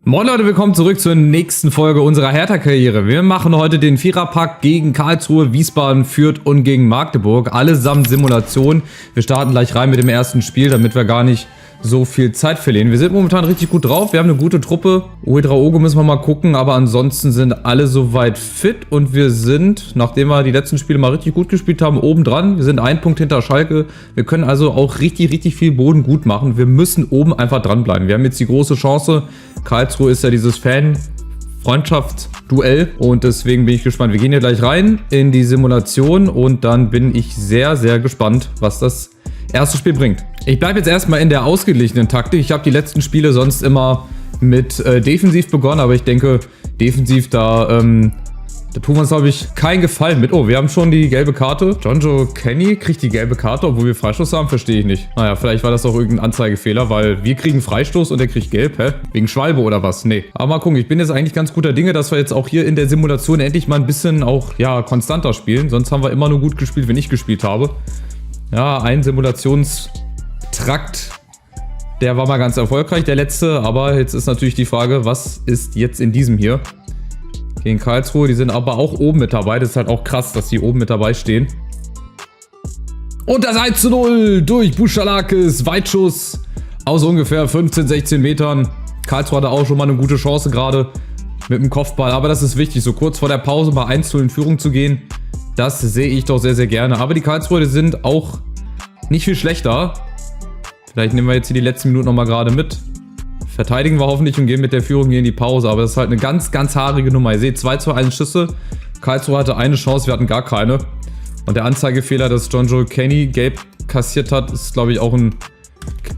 Moin Leute, willkommen zurück zur nächsten Folge unserer Hertha-Karriere. Wir machen heute den Viererpack gegen Karlsruhe, Wiesbaden, Fürth und gegen Magdeburg. Allesamt Simulation. Wir starten gleich rein mit dem ersten Spiel, damit wir gar nicht so viel Zeit verlieren. Wir sind momentan richtig gut drauf, wir haben eine gute Truppe. Ouedraogo müssen wir mal gucken, aber ansonsten sind alle soweit fit. Und wir sind, nachdem wir die letzten Spiele mal richtig gut gespielt haben, oben dran. Wir sind einen Punkt hinter Schalke. Wir können also auch richtig viel Boden gut machen. Wir müssen oben einfach dranbleiben. Wir haben jetzt die große Chance. Karlsruhe ist ja dieses Fan-Freundschaftsduell und deswegen bin ich gespannt. Wir gehen hier gleich rein in die Simulation und dann bin ich sehr gespannt, was das erste Spiel bringt. Ich bleibe jetzt erstmal in der ausgeglichenen Taktik. Ich habe die letzten Spiele sonst immer mit defensiv begonnen, aber ich denke, defensiv da tun wir uns, glaube ich, keinen Gefallen mit. Oh, wir haben schon die gelbe Karte. Jonjo Kenny kriegt die gelbe Karte, obwohl wir Freistoß haben, verstehe ich nicht. Naja, vielleicht war das auch irgendein Anzeigefehler, weil wir kriegen Freistoß und er kriegt gelb, hä? Wegen Schwalbe oder was? Nee. Aber mal gucken, ich bin jetzt eigentlich ganz guter Dinge, dass wir jetzt auch hier in der Simulation endlich mal ein bisschen auch, ja, konstanter spielen. Sonst haben wir immer nur gut gespielt, wenn ich gespielt habe. Ja, ein Simulationstrakt, der war mal ganz erfolgreich, der letzte. Aber jetzt ist natürlich die Frage, was ist jetzt in diesem hier? Gegen Karlsruhe, die sind aber auch oben mit dabei. Das ist halt auch krass, dass die oben mit dabei stehen. Und das 1:0 durch Buschalakis. Weitschuss aus ungefähr 15, 16 Metern. Karlsruhe hatte auch schon mal eine gute Chance gerade mit dem Kopfball. Aber das ist wichtig, so kurz vor der Pause mal 1:0 in Führung zu gehen. Das sehe ich doch sehr gerne. Aber die Karlsruhe, die sind auch nicht viel schlechter. Vielleicht nehmen wir jetzt hier die letzten Minuten nochmal gerade mit. Verteidigen wir hoffentlich und gehen mit der Führung hier in die Pause. Aber das ist halt eine ganz haarige Nummer. Ihr seht 2:1 Schüsse. Karlsruhe hatte eine Chance, wir hatten gar keine. Und der Anzeigefehler, dass Jonjo Kenny gelb kassiert hat, ist, glaube ich, auch ein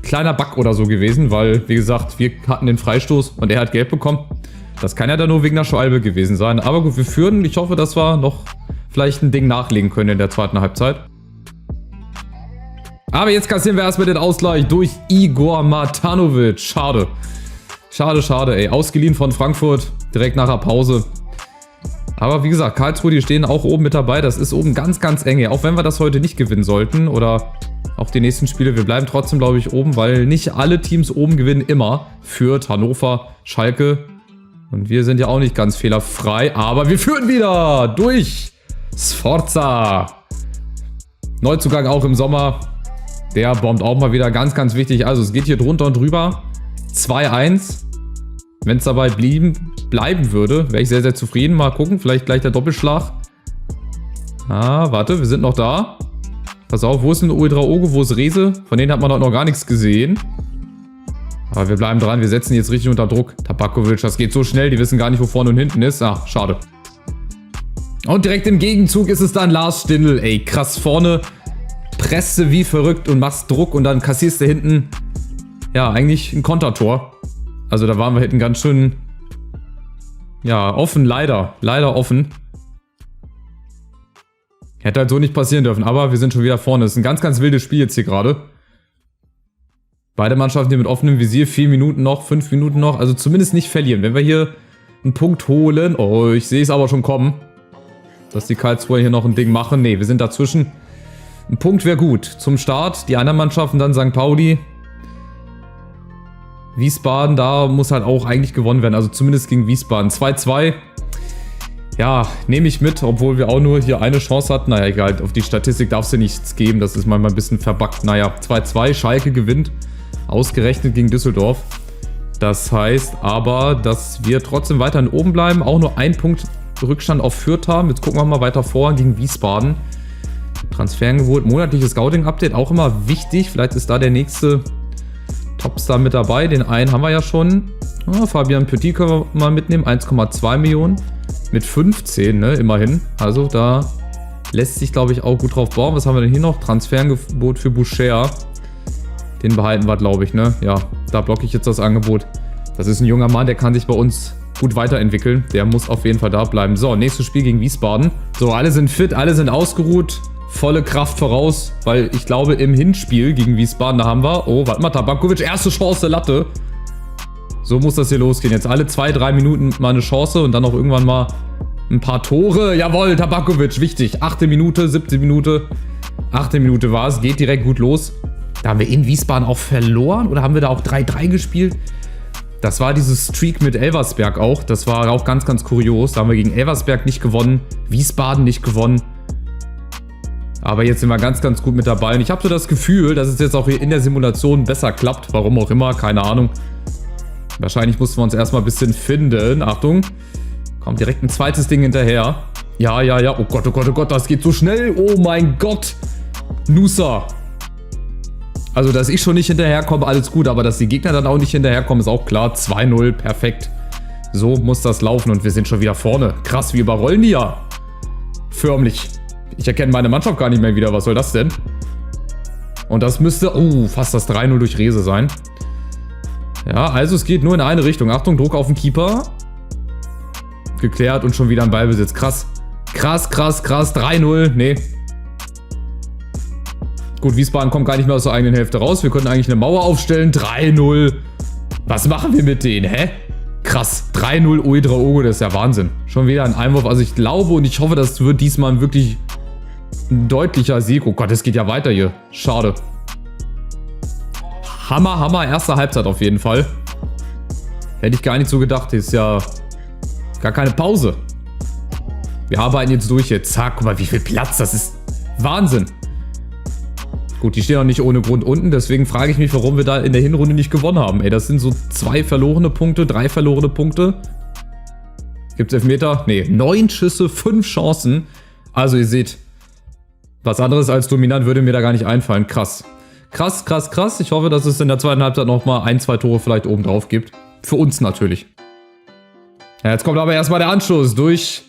kleiner Bug oder so gewesen. Weil, wie gesagt, wir hatten den Freistoß und er hat gelb bekommen. Das kann ja dann nur wegen der Schwalbe gewesen sein. Aber gut, wir führen. Ich hoffe, dass wir noch vielleicht ein Ding nachlegen können in der zweiten Halbzeit. Aber jetzt kassieren wir erstmal den Ausgleich durch Igor Matanovic. Schade, ey. Ausgeliehen von Frankfurt, direkt nach der Pause. Aber wie gesagt, Karlsruhe, die stehen auch oben mit dabei. Das ist oben ganz eng, ey. Auch wenn wir das heute nicht gewinnen sollten oder auch die nächsten Spiele. Wir bleiben trotzdem, glaube ich, oben, weil nicht alle Teams oben gewinnen immer. Fürth, Hannover, Schalke. Und wir sind ja auch nicht ganz fehlerfrei. Aber wir führen wieder durch Sforza. Neuzugang auch im Sommer. Der bombt auch mal wieder, ganz wichtig. Also es geht hier drunter und drüber. 2:1. Wenn es dabei bleiben würde, wäre ich sehr zufrieden. Mal gucken, vielleicht gleich der Doppelschlag. Ah, warte, wir sind noch da. Pass auf, wo ist denn Ouedraogo, wo ist Rehse? Von denen hat man noch gar nichts gesehen. Aber wir bleiben dran, wir setzen jetzt richtig unter Druck. Tabakovic, das geht so schnell, die wissen gar nicht, wo vorne und hinten ist. Ah, schade. Und direkt im Gegenzug ist es dann Lars Stindl. Ey, krass, vorne presst du wie verrückt und machst Druck und dann kassierst du hinten, ja, eigentlich ein Kontertor. Also da waren wir hinten ganz schön, ja, offen, leider offen. Hätte halt so nicht passieren dürfen, aber wir sind schon wieder vorne. Das ist ein ganz wildes Spiel jetzt hier gerade. Beide Mannschaften hier mit offenem Visier, 4 Minuten noch, 5 Minuten noch, also zumindest nicht verlieren. Wenn wir hier einen Punkt holen, oh, ich sehe es aber schon kommen, dass die Karlsruher hier noch ein Ding machen. Ne, wir sind dazwischen. Ein Punkt wäre gut. Zum Start. Die anderen Mannschaften dann St. Pauli. Wiesbaden, da muss halt auch eigentlich gewonnen werden. Also zumindest gegen Wiesbaden. 2:2. Ja, nehme ich mit, obwohl wir auch nur hier eine Chance hatten. Naja, egal. Auf die Statistik darf es ja nichts geben. Das ist manchmal ein bisschen verbuggt. Naja, 2:2. Schalke gewinnt. Ausgerechnet gegen Düsseldorf. Das heißt aber, dass wir trotzdem weiterhin oben bleiben. Auch nur ein Punkt Rückstand auf Fürth haben. Jetzt gucken wir mal weiter vor gegen Wiesbaden. Transferangebot, monatliches Scouting-Update, auch immer wichtig. Vielleicht ist da der nächste Topstar mit dabei. Den einen haben wir ja schon. Ja, Fabian Petit können wir mal mitnehmen. 1,2 Millionen mit 15, ne, immerhin. Also da lässt sich, glaube ich, auch gut drauf bauen. Was haben wir denn hier noch? Transferangebot für Boucher. Den behalten wir, glaube ich, ne? Ja, da blocke ich jetzt das Angebot. Das ist ein junger Mann, der kann sich bei uns gut weiterentwickeln. Der muss auf jeden Fall da bleiben. So, nächstes Spiel gegen Wiesbaden. So, alle sind fit, alle sind ausgeruht. Volle Kraft voraus, weil ich glaube, im Hinspiel gegen Wiesbaden, da haben wir, oh, warte mal, Tabakovic, erste Chance, Latte. So muss das hier losgehen. Jetzt alle 2-3 Minuten mal eine Chance und dann auch irgendwann mal ein paar Tore. Jawohl, Tabakovic, wichtig. 8. Minute, 7. Minute. 8. Minute war es, geht direkt gut los. Da haben wir in Wiesbaden auch verloren oder haben wir da auch 3-3 gespielt? Das war dieses Streak mit Elversberg auch. Das war auch ganz, ganz kurios. Da haben wir gegen Elversberg nicht gewonnen, Wiesbaden nicht gewonnen. Aber jetzt sind wir ganz, ganz gut mit dabei. Und ich habe so das Gefühl, dass es jetzt auch hier in der Simulation besser klappt. Warum auch immer, keine Ahnung. Wahrscheinlich mussten wir uns erstmal ein bisschen finden. Achtung, kommt direkt ein zweites Ding hinterher. Ja, ja, ja. Oh Gott, oh Gott, oh Gott, das geht so schnell. Oh mein Gott. Nusa. Also, dass ich schon nicht hinterherkomme, alles gut. Aber dass die Gegner dann auch nicht hinterherkommen, ist auch klar. 2-0, perfekt. So muss das laufen und wir sind schon wieder vorne. Krass, wir überrollen die ja. Förmlich. Ich erkenne meine Mannschaft gar nicht mehr wieder. Was soll das denn? Und das müsste, fast das 3-0 durch Rehse sein. Ja, also es geht nur in eine Richtung. Achtung, Druck auf den Keeper. Geklärt und schon wieder ein Ballbesitz. Krass. Krass, krass, krass. 3-0. Nee. Gut, Wiesbaden kommt gar nicht mehr aus der eigenen Hälfte raus. Wir können eigentlich eine Mauer aufstellen. 3-0. Was machen wir mit denen? Hä? Krass. 3-0 Uedraogo. Das ist ja Wahnsinn. Schon wieder ein Einwurf. Also ich glaube und ich hoffe, das wird diesmal wirklich ein deutlicher Sieg. Oh Gott, es geht ja weiter hier. Schade. Hammer, Hammer. Erste Halbzeit auf jeden Fall. Hätte ich gar nicht so gedacht. Ist ja gar keine Pause. Wir arbeiten jetzt durch hier. Zack, guck mal, wie viel Platz. Das ist Wahnsinn. Gut, die stehen auch nicht ohne Grund unten. Deswegen frage ich mich, warum wir da in der Hinrunde nicht gewonnen haben. Ey, das sind so 2 verlorene Punkte, 3 verlorene Punkte. Gibt's Elfmeter? Nee, 9 Schüsse, 5 Chancen. Also ihr seht, was anderes als dominant würde mir da gar nicht einfallen. Krass. Krass, krass, krass. Ich hoffe, dass es in der zweiten Halbzeit nochmal 1, 2 Tore vielleicht oben drauf gibt. Für uns natürlich. Ja, jetzt kommt aber erstmal der Anschluss durch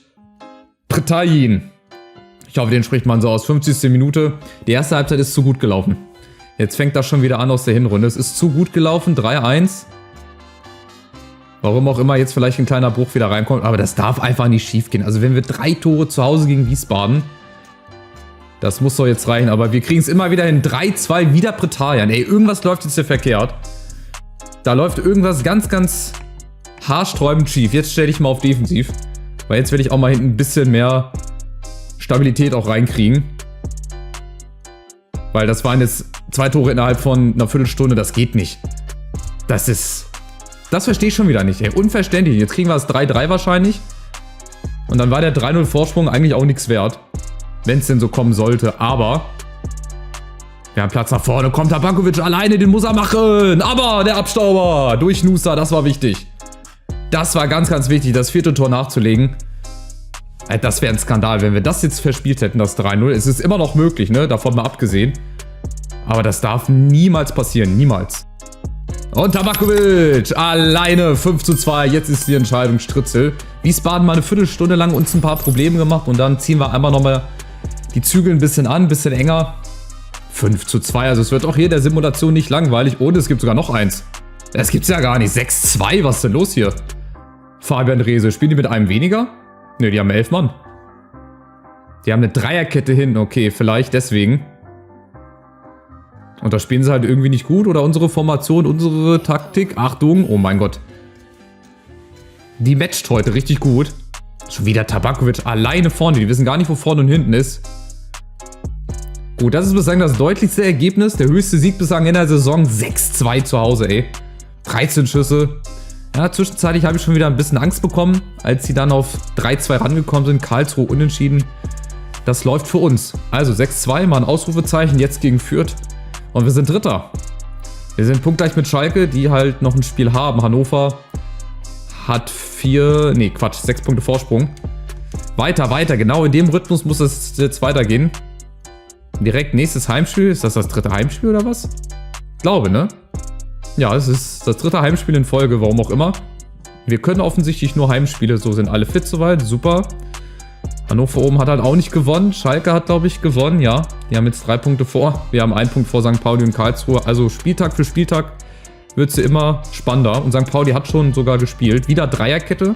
Pretayin. Ich hoffe, den spricht man so aus. 50. Minute. Die erste Halbzeit ist zu gut gelaufen. Jetzt fängt das schon wieder an aus der Hinrunde. Es ist zu gut gelaufen. 3-1. Warum auch immer jetzt vielleicht ein kleiner Bruch wieder reinkommt. Aber das darf einfach nicht schief gehen. Also wenn wir 3 Tore zu Hause gegen Wiesbaden. Das muss doch jetzt reichen. Aber wir kriegen es immer wieder hin. 3-2 wieder Pretayin. Ey, irgendwas läuft jetzt hier verkehrt. Da läuft irgendwas ganz, ganz haarsträubend schief. Jetzt stelle ich mal auf defensiv. Weil jetzt will ich auch mal hinten ein bisschen mehr Stabilität auch reinkriegen. Weil das waren jetzt 2 Tore innerhalb von einer Viertelstunde. Das geht nicht. Das verstehe ich schon wieder nicht. Ey. Unverständlich. Jetzt kriegen wir das 3-3 wahrscheinlich. Und dann war der 3-0 Vorsprung eigentlich auch nichts wert. Wenn es denn so kommen sollte. Aber wir haben Platz nach vorne. Kommt Tabakovic alleine. Den muss er machen. Aber der Abstauber durch Nusa. Das war wichtig. Das war ganz, ganz wichtig. Das 4. Tor nachzulegen. Das wäre ein Skandal, wenn wir das jetzt verspielt hätten, das 3-0. Es ist immer noch möglich, ne? Davon mal abgesehen. Aber das darf niemals passieren. Niemals. Und Tabakovic alleine 5:2. Jetzt ist die Entscheidung Stritzel. Wiesbaden mal eine Viertelstunde lang uns ein paar Probleme gemacht. Und dann ziehen wir einmal nochmal die Zügel ein bisschen an, ein bisschen enger. 5:2. Also es wird auch hier der Simulation nicht langweilig. Und es gibt sogar noch eins. Das gibt's ja gar nicht. 6:2. Was ist denn los hier? Fabian Rehse. Spielen die mit einem weniger? Ne, die haben 11 Mann. Die haben eine Dreierkette hin. Okay, vielleicht deswegen. Und da spielen sie halt irgendwie nicht gut. Oder unsere Formation, unsere Taktik. Achtung, oh mein Gott. Die matcht heute richtig gut. Schon wieder Tabakovic alleine vorne. Die wissen gar nicht, wo vorne und hinten ist. Gut, das ist bislang das deutlichste Ergebnis. Der höchste Sieg bislang in der Saison. 6:2 zu Hause, ey. 13 Schüsse. Ja, zwischenzeitlich habe ich schon wieder ein bisschen Angst bekommen, als sie dann auf 3:2 rangekommen sind. Karlsruhe unentschieden. Das läuft für uns. Also 6:2, mal ein Ausrufezeichen, jetzt gegen Fürth. Und wir sind Dritter. Wir sind punktgleich mit Schalke, die halt noch ein Spiel haben. Hannover hat 6 Punkte Vorsprung. Weiter, weiter. Genau in dem Rhythmus muss es jetzt weitergehen. Direkt nächstes Heimspiel. Ist das 3. Heimspiel oder was? Ich glaube, ne? Ja, es ist das 3. Heimspiel in Folge, warum auch immer. Wir können offensichtlich nur Heimspiele, so sind alle fit soweit, super. Hannover oben hat halt auch nicht gewonnen, Schalke hat, glaube ich, gewonnen, ja. Die haben jetzt 3 Punkte vor, wir haben 1 Punkt vor St. Pauli und Karlsruhe. Also Spieltag für Spieltag wird sie immer spannender. Und St. Pauli hat schon sogar gespielt. Wieder Dreierkette,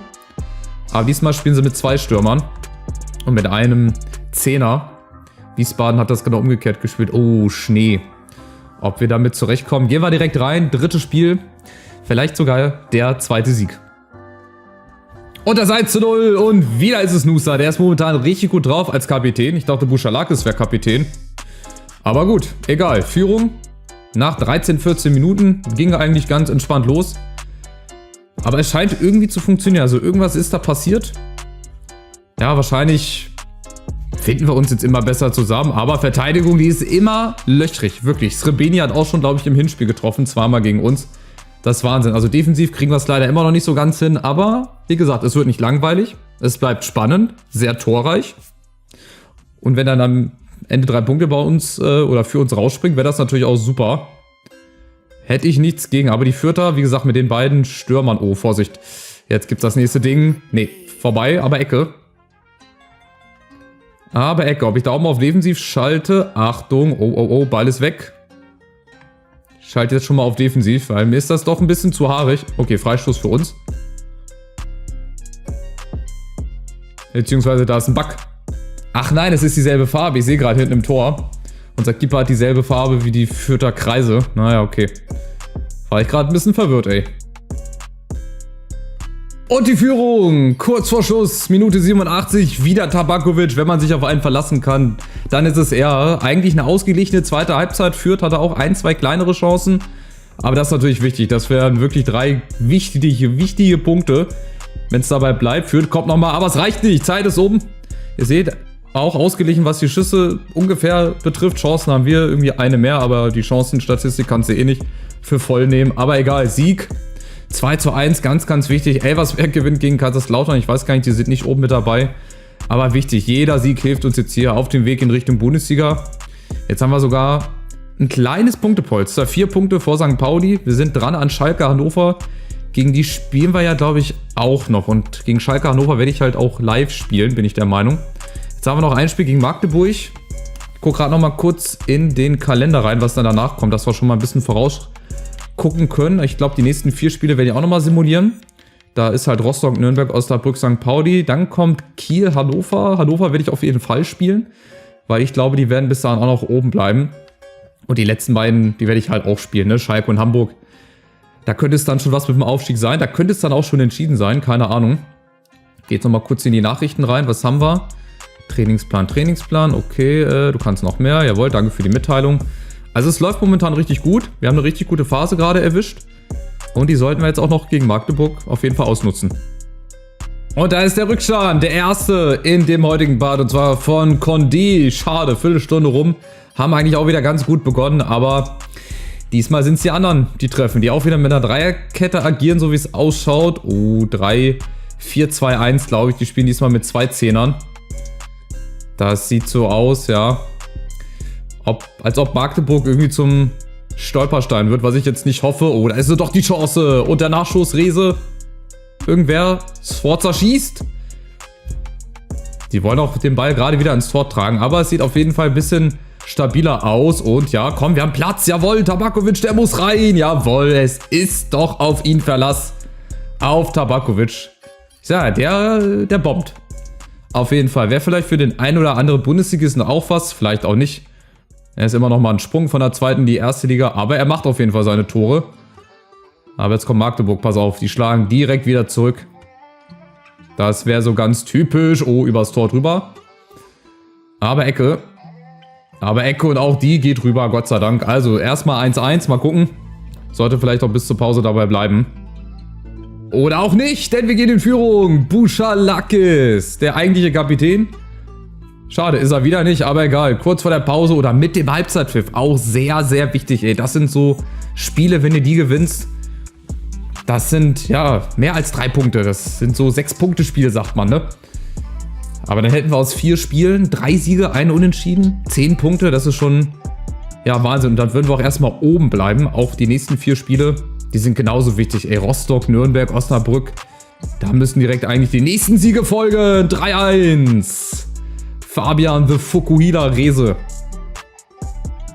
aber diesmal spielen sie mit 2 Stürmern und mit einem Zehner. Wiesbaden hat das genau umgekehrt gespielt. Oh, Schnee. Ob wir damit zurechtkommen. Gehen wir direkt rein. 3. Spiel. Vielleicht sogar der 2. Sieg. Und das 1:0. Und wieder ist es Nusa. Der ist momentan richtig gut drauf als Kapitän. Ich dachte, Buschalakis wäre Kapitän. Aber gut, egal. Führung nach 13, 14 Minuten. Ging eigentlich ganz entspannt los. Aber es scheint irgendwie zu funktionieren. Also irgendwas ist da passiert. Ja, wahrscheinlich finden wir uns jetzt immer besser zusammen. Aber Verteidigung, die ist immer löchrig. Wirklich. Srebeni hat auch schon, glaube ich, im Hinspiel getroffen. Zweimal gegen uns. Das ist Wahnsinn. Also defensiv kriegen wir es leider immer noch nicht so ganz hin. Aber wie gesagt, es wird nicht langweilig. Es bleibt spannend. Sehr torreich. Und wenn dann am Ende 3 Punkte bei uns oder für uns rausspringen, wäre das natürlich auch super. Hätte ich nichts gegen. Aber die Fürther, wie gesagt, mit den beiden Stürmern. Oh, Vorsicht. Jetzt gibt's das nächste Ding. Nee, vorbei, aber Ecke. Aber Ecke. Ob ich da auch mal auf Defensiv schalte? Achtung. Oh, oh, oh, Ball ist weg. Ich schalte jetzt schon mal auf Defensiv, weil mir ist das doch ein bisschen zu haarig. Okay, Freistoß für uns. Beziehungsweise da ist ein Bug. Ach nein, es ist dieselbe Farbe. Ich sehe gerade hinten im Tor. Unser Keeper hat dieselbe Farbe wie die Fürther Kreise. Naja, okay. War ich gerade ein bisschen verwirrt, ey. Und die Führung. Kurz vor Schluss. Minute 87. Wieder Tabakovic. Wenn man sich auf einen verlassen kann, dann ist es eher eigentlich eine ausgeglichene zweite Halbzeit. Fürth hatte auch 1, 2 kleinere Chancen. Aber das ist natürlich wichtig. Das wären wirklich 3 wichtige Punkte. Wenn es dabei bleibt. Fürth kommt nochmal. Aber es reicht nicht. Zeit ist oben. Ihr seht, auch ausgeglichen, was die Schüsse ungefähr betrifft. Chancen haben wir irgendwie eine mehr, aber die Chancenstatistik kannst du eh nicht für voll nehmen. Aber egal, Sieg 2:1, ganz, ganz wichtig. Elversberg gewinnt gegen Kaiserslautern. Ich weiß gar nicht, die sind nicht oben mit dabei. Aber wichtig, jeder Sieg hilft uns jetzt hier auf dem Weg in Richtung Bundesliga. Jetzt haben wir sogar ein kleines Punktepolster. 4 Punkte vor St. Pauli. Wir sind dran an Schalke Hannover. Gegen die spielen wir ja, glaube ich, auch noch. Und gegen Schalke Hannover werde ich halt auch live spielen, bin ich der Meinung. Jetzt haben wir noch ein Spiel gegen Magdeburg. Ich gucke gerade noch mal kurz in den Kalender rein, was dann danach kommt, dass wir schon mal ein bisschen vorausgucken können. Ich glaube, die nächsten 4 Spiele werde ich auch noch mal simulieren. Da ist halt Rostock, Nürnberg, Osnabrück, St. Pauli. Dann kommt Kiel, Hannover. Hannover werde ich auf jeden Fall spielen, weil ich glaube, die werden bis dahin auch noch oben bleiben. Und die letzten beiden, die werde ich halt auch spielen, ne? Schalke und Hamburg. Da könnte es dann schon was mit dem Aufstieg sein. Da könnte es dann auch schon entschieden sein, keine Ahnung. Geht noch mal kurz in die Nachrichten rein. Was haben wir? Trainingsplan, okay, du kannst noch mehr, jawohl, danke für die Mitteilung. Also es läuft momentan richtig gut, wir haben eine richtig gute Phase gerade erwischt und die sollten wir jetzt auch noch gegen Magdeburg auf jeden Fall ausnutzen. Und da ist der Rückstand, der erste in dem heutigen Part und zwar von Condé. Schade, Viertelstunde rum, haben eigentlich auch wieder ganz gut begonnen, aber diesmal sind es die anderen, die treffen, die auch wieder mit einer Dreierkette agieren, so wie es ausschaut. Oh, 3-4-2-1, glaube ich, die spielen diesmal mit 2 Zehnern. Das sieht so aus, ja. Als ob Magdeburg irgendwie zum Stolperstein wird, was ich jetzt nicht hoffe. Oh, da ist doch die Chance. Und der Nachschuss, Rehse. Irgendwer Sforza schießt. Die wollen auch den Ball gerade wieder ins Tor tragen. Aber es sieht auf jeden Fall ein bisschen stabiler aus. Und ja, komm, wir haben Platz. Jawohl, Tabakovic, der muss rein. Jawohl, es ist doch auf ihn Verlass. Auf Tabakovic. Ja, der bombt. Auf jeden Fall. Wäre vielleicht für den einen oder anderen Bundesligisten auch was. Vielleicht auch nicht. Er ist immer noch mal ein Sprung von der zweiten in die erste Liga. Aber er macht auf jeden Fall seine Tore. Aber jetzt kommt Magdeburg. Pass auf. Die schlagen direkt wieder zurück. Das wäre so ganz typisch. Oh, übers Tor drüber. Aber Ecke. Und auch die geht rüber. Gott sei Dank. Also erstmal 1:1. Mal gucken. Sollte vielleicht auch bis zur Pause dabei bleiben. Oder auch nicht, denn wir gehen in Führung. Buchalakis, der eigentliche Kapitän. Schade, ist er wieder nicht, aber egal. Kurz vor der Pause oder mit dem Halbzeitpfiff. Auch sehr, sehr wichtig, ey. Das sind so Spiele, wenn du die gewinnst. Das sind, ja, mehr als 3 Punkte. Das sind so 6-Punkte-Spiele, sagt man, ne? Aber dann hätten wir aus 4 Spielen 3 Siege, 1 Unentschieden, 10 Punkte. Das ist schon, ja, Wahnsinn. Und dann würden wir auch erstmal oben bleiben. Auch die nächsten 4 Spiele. Die sind genauso wichtig, ey. Rostock, Nürnberg, Osnabrück. Da müssen direkt eigentlich die nächsten Siege folgen. 3:1. Fabian the Fukuhila Rehse.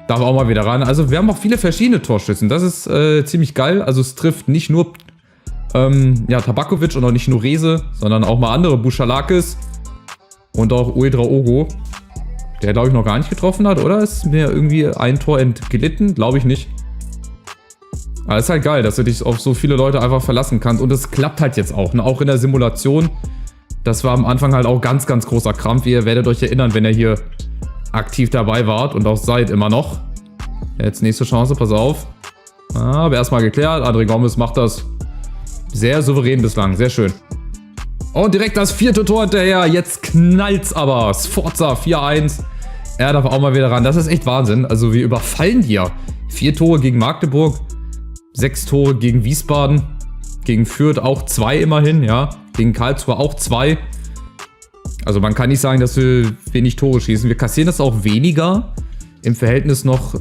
Darf auch mal wieder ran. Also wir haben auch viele verschiedene Torschützen. Das ist ziemlich geil. Also es trifft nicht nur Tabakovic und auch nicht nur Rehse, sondern auch mal andere. Buchalakis und auch Uedraogo. Der, glaube ich, noch gar nicht getroffen hat, oder? Ist mir irgendwie ein Tor entglitten? Glaube ich nicht. Aber es ist halt geil, dass du dich auf so viele Leute einfach verlassen kannst. Und es klappt halt jetzt auch, ne? Auch in der Simulation. Das war am Anfang halt auch ganz, ganz großer Krampf. Ihr werdet euch erinnern, wenn ihr hier aktiv dabei wart und auch seid immer noch. Jetzt nächste Chance, pass auf. Aber erstmal geklärt. André Gomes macht das Sehr souverän bislang, sehr schön. Und direkt das 4. Tor hinterher. Jetzt knallt's aber. Sforza 4-1. Er darf auch mal wieder ran. Das ist echt Wahnsinn. Also wir überfallen hier. 4 Tore gegen Magdeburg. 6 Tore gegen Wiesbaden. Gegen Fürth auch 2 immerhin, ja. Gegen Karlsruhe auch 2. Also man kann nicht sagen, dass wir wenig Tore schießen. Wir kassieren das auch weniger im Verhältnis noch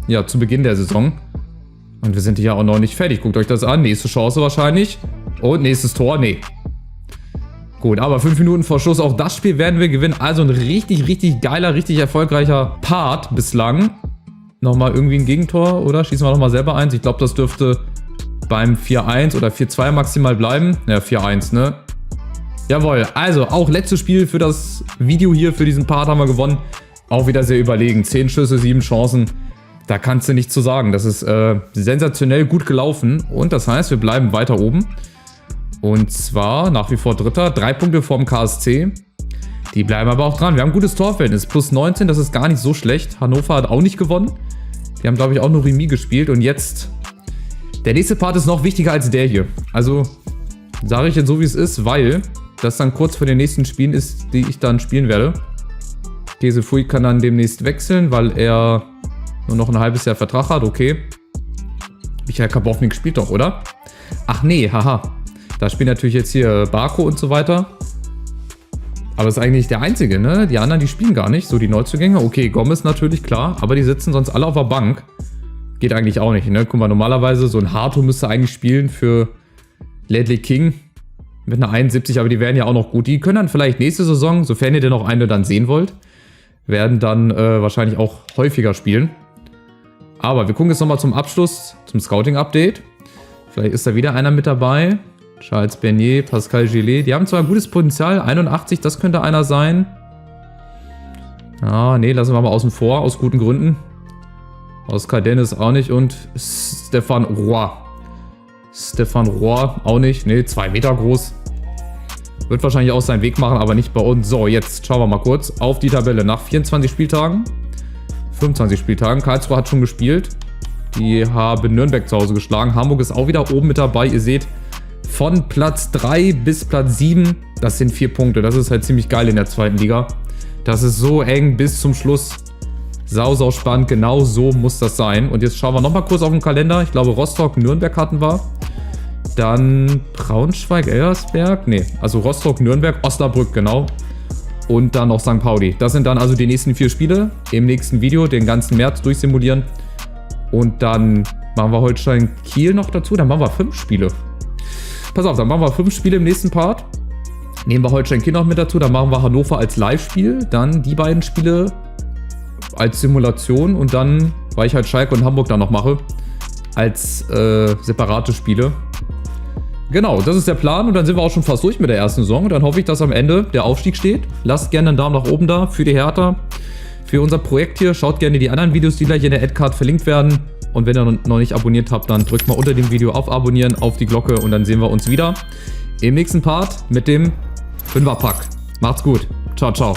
ja, zu Beginn der Saison. Und wir sind hier auch noch nicht fertig. Guckt euch das an. Nächste Chance wahrscheinlich. Und nächstes Tor. Nee. Gut, aber 5 Minuten vor Schluss. Auch das Spiel werden wir gewinnen. Also ein richtig, richtig geiler, richtig erfolgreicher Part bislang. Nochmal irgendwie ein Gegentor, oder? Schießen wir nochmal selber eins. Ich glaube, das dürfte beim 4-1 oder 4-2 maximal bleiben. Ja, 4-1, ne? Jawohl. Also, auch letztes Spiel für das Video hier, für diesen Part haben wir gewonnen. Auch wieder sehr überlegen. 10 Schüsse, 7 Chancen. Da kannst du nichts zu sagen. Das ist sensationell gut gelaufen. Und das heißt, wir bleiben weiter oben. Und zwar nach wie vor Dritter. 3 Punkte vorm KSC. Die bleiben aber auch dran. Wir haben ein gutes Torverhältnis. Plus 19, das ist gar nicht so schlecht. Hannover hat auch nicht gewonnen. Die haben, glaube ich, auch nur Remis gespielt. Und jetzt, der nächste Part ist noch wichtiger als der hier. Also, sage ich jetzt so, wie es ist, weil das dann kurz vor den nächsten Spielen ist, die ich dann spielen werde. Kesefui kann dann demnächst wechseln, weil er nur noch ein halbes Jahr Vertrag hat. Okay. Michael Kabownik spielt doch, oder? Ach nee, haha. Da spielt natürlich jetzt hier Barco und so weiter. Aber ist eigentlich der Einzige, ne? Die anderen, die spielen gar nicht. So, die Neuzugänge. Okay, Gomez natürlich, klar. Aber die sitzen sonst alle auf der Bank. Geht eigentlich auch nicht, ne? Guck mal, normalerweise so ein Harto müsste eigentlich spielen für Ledley King. Mit einer 71, aber die werden ja auch noch gut. Die können dann vielleicht nächste Saison, sofern ihr denn noch eine dann sehen wollt, werden dann wahrscheinlich auch häufiger spielen. Aber wir gucken jetzt nochmal zum Abschluss, zum Scouting-Update. Vielleicht ist da wieder einer mit dabei. Charles Bernier, Pascal Gillet. Die haben zwar ein gutes Potenzial. 81, das könnte einer sein. Ah, nee, lassen wir mal außen vor, aus guten Gründen. Oscar Dennis auch nicht und Stefan Roy. Stefan Roy auch nicht. Nee, 2 Meter groß. Wird wahrscheinlich auch seinen Weg machen, aber nicht bei uns. So, jetzt schauen wir mal kurz auf die Tabelle. Nach 24 Spieltagen, 25 Spieltagen. Karlsruhe hat schon gespielt. Die haben Nürnberg zu Hause geschlagen. Hamburg ist auch wieder oben mit dabei. Ihr seht, von Platz 3 bis Platz 7, das sind 4 Punkte. Das ist halt ziemlich geil in der 2. Liga. Das ist so eng bis zum Schluss. Sau spannend. Genau so muss das sein. Und jetzt schauen wir nochmal kurz auf den Kalender. Ich glaube, Rostock, Nürnberg hatten wir. Dann Braunschweig, Elversberg. Nee, also Rostock, Nürnberg, Osnabrück, genau. Und dann noch St. Pauli. Das sind dann also die nächsten 4 Spiele. Im nächsten Video den ganzen März durchsimulieren. Und dann machen wir Holstein Kiel noch dazu. Dann machen wir 5 Spiele. Pass auf, dann machen wir 5 Spiele im nächsten Part. Nehmen wir Holstein Kiel noch mit dazu. Dann machen wir Hannover als Live-Spiel. Dann die beiden Spiele als Simulation. Und dann, weil ich halt Schalke und Hamburg dann noch mache, als separate Spiele. Genau, das ist der Plan. Und dann sind wir auch schon fast durch mit der ersten Saison. Und dann hoffe ich, dass am Ende der Aufstieg steht. Lasst gerne einen Daumen nach oben da für die Hertha. Für unser Projekt hier. Schaut gerne die anderen Videos, die gleich in der Adcard verlinkt werden. Und wenn ihr noch nicht abonniert habt, dann drückt mal unter dem Video auf Abonnieren, auf die Glocke und dann sehen wir uns wieder im nächsten Part mit dem 5er-Pack. Macht's gut. Ciao, ciao.